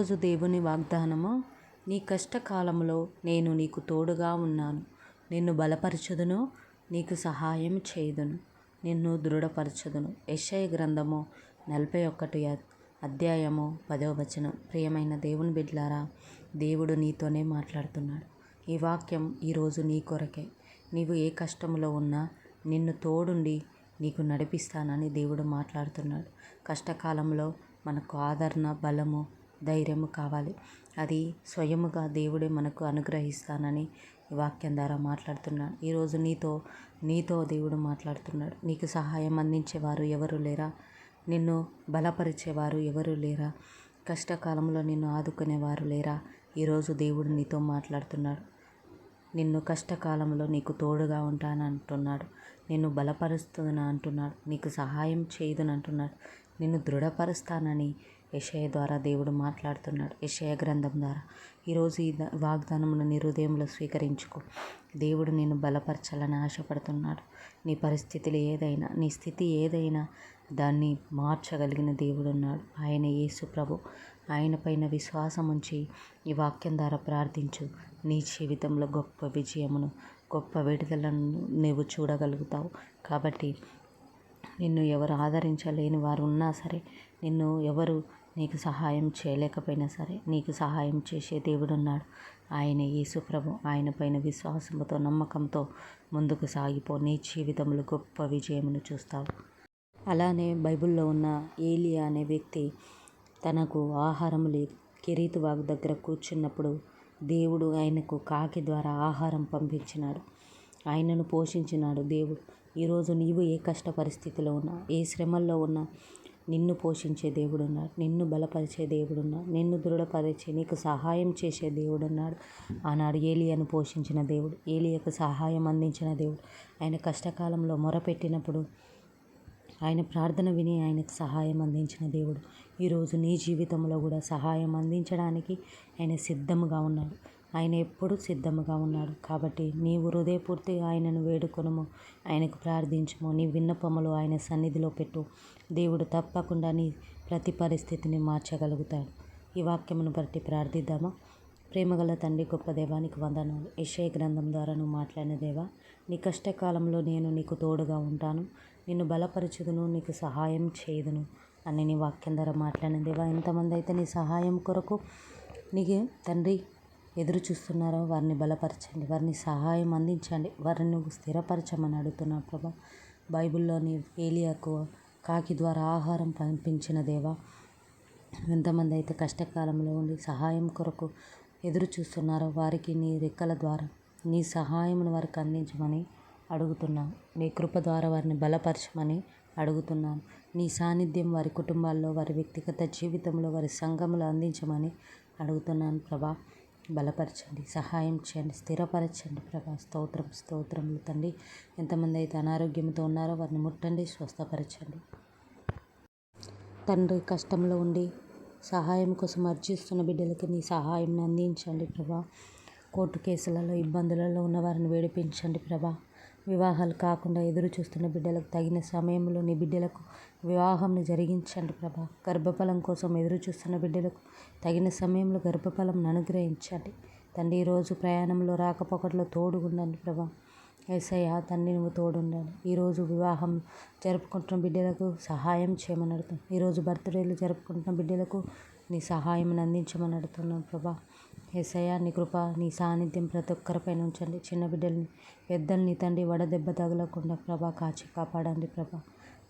ఈరోజు దేవుని వాగ్దానము, నీ కష్టకాలంలో నేను నీకు తోడుగా ఉన్నాను, నిన్ను బలపరచుదును, నీకు సహాయం చేయుదును, నిన్ను దృఢపరచుదును. యెషయా గ్రంథము 41 అధ్యాయము 10వ వచనం. ప్రియమైన దేవుని బిడ్డలారా, దేవుడు నీతోనే మాట్లాడుతున్నాడు. ఈ వాక్యం ఈరోజు నీ కొరకే. నీవు ఏ కష్టంలో ఉన్నా నిన్ను తోడుండి నీకు నడిపిస్తానని దేవుడు మాట్లాడుతున్నాడు. కష్టకాలంలో మనకు ఆదరణ, బలము, ధైర్యము కావాలి. అది స్వయముగా దేవుడే మనకు అనుగ్రహిస్తానని ఈ వాక్యం ద్వారా మాట్లాడుతున్నాడు. ఈరోజు నీతో దేవుడు మాట్లాడుతున్నాడు. నీకు సహాయం అందించేవారు ఎవరు లేరా? నిన్ను బలపరిచేవారు ఎవరు లేరా? కష్టకాలంలో నిన్ను ఆదుకునేవారు లేరా? ఈరోజు దేవుడు నీతో మాట్లాడుతున్నాడు. నిన్ను కష్టకాలంలో నీకు తోడుగా ఉంటాను అంటున్నాడు. నిన్ను బలపరుస్తున్నా అంటున్నాడు. నీకు సహాయం చేయదుని అంటున్నాడు. నిన్ను దృఢపరుస్తానని యెషయా ద్వారా దేవుడు మాట్లాడుతున్నాడు. యెషయా గ్రంథం ద్వారా ఈరోజు ఈ వాగ్దానమును నీ హృదయంలో స్వీకరించుకో. దేవుడు నిన్ను బలపరచాలని ఆశపడుతున్నాడు. నీ పరిస్థితులు ఏదైనా, నీ స్థితి ఏదైనా దాన్ని మార్చగలిగిన దేవుడు ఉన్నాడు. ఆయన యేసు ప్రభు. ఆయన పైన విశ్వాసం ఉంచి ఈ వాక్యం ద్వారా ప్రార్థించు. నీ జీవితంలో గొప్ప విజయమును, గొప్ప విడుదలను నువ్వు చూడగలుగుతావు. కాబట్టి నిన్ను ఎవరు ఆదరించలేని వారు ఉన్నా సరే, నిన్ను ఎవరు నీకు సహాయం చేయలేకపోయినా సరే, నీకు సహాయం చేసే దేవుడు ఉన్నాడు. ఆయన యేసు ప్రభు. ఆయన పైన విశ్వాసంతో, నమ్మకంతో ముందుకు సాగిపో. నీ జీవితంలో గొప్ప విజయమును చూస్తావు. అలానే బైబిల్లో ఉన్న ఏలియా అనే వ్యక్తి, తనకు ఆహారం లేదు. కెరీతు వాగు దగ్గర కూర్చున్నప్పుడు దేవుడు ఆయనకు కాకి ద్వారా ఆహారం పంపించినాడు. ఆయనను పోషించినాడు దేవుడు. ఈరోజు నీవు ఏ కష్ట పరిస్థితిలో ఉన్నా, ఏ శ్రమల్లో ఉన్నా, నిన్ను పోషించే దేవుడు ఉన్నాడు. నిన్ను బలపరిచే దేవుడు ఉన్నాడు. నిన్ను దృఢపరిచే, నీకు సహాయం చేసే దేవుడు ఉన్నాడు. ఆనాడు ఏలియాను పోషించిన దేవుడు, ఏలియాకు సహాయం అందించిన దేవుడు. ఆయన కష్టకాలంలో మొరపెట్టినప్పుడు ఆయన ప్రార్థన విని ఆయనకు సహాయం అందించిన దేవుడు. ఈరోజు నీ జీవితంలో కూడా సహాయం అందించడానికి ఆయన సిద్ధముగా ఉన్నాడు. ఆయన ఎప్పుడూ సిద్ధముగా ఉన్నాడు. కాబట్టి నీవు హృదయపూర్తిగా ఆయనను వేడుకొనుము, ఆయనకు ప్రార్థించుము, నీ విన్నపములు ఆయన సన్నిధిలో పెట్టు. దేవుడు తప్పకుండా నీ ప్రతి పరిస్థితిని మార్చగలుగుతాడు. ఈ వాక్యమును బట్టి ప్రార్థిద్దామా? ప్రేమగల తండ్రి, గొప్ప దేవానికి వందనాలు. యెషయా గ్రంథం ద్వారా నువ్వు మాట్లాడిన దేవా, నీ కష్టకాలంలో నేను నీకు తోడుగా ఉంటాను, నిన్ను బలపరచుదును, నీకు సహాయం చేయుదును అని నీ వాక్యం ద్వారా మాట్లాడిన దేవా, ఎంతమంది అయితే నీ సహాయం కొరకు నీకు తండ్రి ఎదురు చూస్తున్నారో వారిని బలపరచండి, వారిని సహాయం అందించండి, వారిని నువ్వు స్థిరపరచమని అడుగుతున్నావు ప్రభా. బైబిల్లోని ఏలియాకు కాకి ద్వారా ఆహారం పంపించిన దేవా, ఎంతమంది అయితే కష్టకాలంలో ఉండి సహాయం కొరకు ఎదురు చూస్తున్నారో వారికి నీ రెక్కల ద్వారా నీ సహాయమును వారికి అందించమని అడుగుతున్నాను. నీ కృప ద్వారా వారిని బలపరచమని అడుగుతున్నాను. నీ సాన్నిధ్యం వారి కుటుంబాల్లో, వారి వ్యక్తిగత జీవితంలో, వారి సంఘంలో అందించమని అడుగుతున్నాను ప్రభా. బలపరచండి, సహాయం చేయండి, స్థిరపరచండి ప్రభా. స్తోత్రములు తండ్రి. ఎంతమంది అయితే అనారోగ్యంతో ఉన్నారో వారిని ముట్టండి, స్వస్థపరచండి తండ్రి. కష్టంలో ఉండి సహాయం కోసం అర్జిస్తున్న బిడ్డలకి నీ సహాయం అందించండి ప్రభా. కోర్టు కేసులలో, ఇబ్బందులలో ఉన్న వారిని వేడిపించండి ప్రభా. వివాహాలు కాకుండా ఎదురు చూస్తున్న బిడ్డలకు తగిన సమయంలో నీ బిడ్డలకు వివాహంను జరిగించండి ప్రభా. గర్భఫలం కోసం ఎదురు చూస్తున్న బిడ్డలకు తగిన సమయంలో గర్భఫలం అనుగ్రహించండి తండ్రి. ఈరోజు ప్రయాణంలో, రాకపోకట్లో తోడుగుండండి ప్రభా. యేసయ్యా తండ్రి, నువ్వు తోడుండండి. ఈరోజు వివాహం జరుపుకుంటున్న బిడ్డలకు సహాయం చేయమని అడుగుతున్నాను. ఈరోజు బర్త్డేలు జరుపుకుంటున్న బిడ్డలకు నీ సహాయం అందించమని అడుగుతున్నాను ప్రభా. యేసయ్యా నీ కృప, నీ సాన్నిధ్యం ప్రతి ఒక్కరిపైన ఉంచండి. చిన్న బిడ్డల్ని, పెద్దల్ని తండ్రి వడదెబ్బ తగలకుండా ప్రభా కాచి కాపాడండి ప్రభా.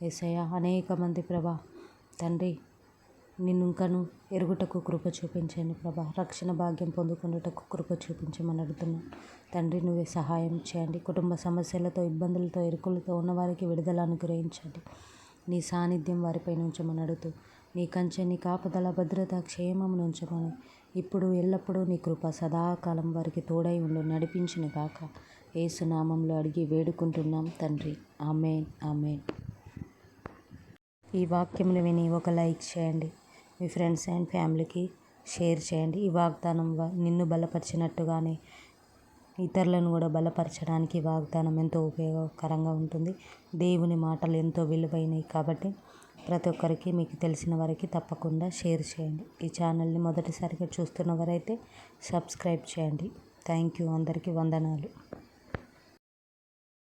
యేసయ్యా అనేక మంది ప్రభా తండ్రి నిన్ను ఇంకను ఎరుగుటకు కృప చూపించండి ప్రభా. రక్షణ భాగ్యం పొందుకున్నటకు కృప చూపించమని అడుగుతున్నాను తండ్రి. నువ్వే సహాయం చేయండి. కుటుంబ సమస్యలతో, ఇబ్బందులతో, ఇరుకులతో ఉన్నవారికి విడుదల అనుగ్రహించండి. నీ సాన్నిధ్యం వారిపైన ఉంచమని అడుగుతూ, నీ కంచె, నీ కాపుదల, భద్రత, క్షేమమును ఉంచమని ఇప్పుడు ఎల్లప్పుడూ నీ కృప సదాకాలం వారికి తోడై ఉండు నడిపించును గాక. యేసు నామంలో అడిగి వేడుకుంటున్నాం తండ్రి. ఆమేన్, ఆమేన్. ఈ వాక్యములు విని ఒక లైక్ చేయండి. మీ ఫ్రెండ్స్ అండ్ ఫ్యామిలీకి షేర్ చేయండి. ఈ వాగ్దానం నిన్ను బలపరిచినట్టుగానే ఇతరులను కూడా బలపరచడానికి వాగ్దానం ఎంతో ఉపయోగకరంగా ఉంటుంది. దేవుని మాటలు ఎంతో విలువైనవి కాబట్టి ప్రతి ఒక్కరికి మీకు తెలిసిన వారికి తప్పకుండా షేర్ చేయండి. ఈ ఛానల్ని మొదటిసారిగా చూస్తున్నవారైతే సబ్స్క్రైబ్ చేయండి. Thank you. అందరికీ వందనాలు.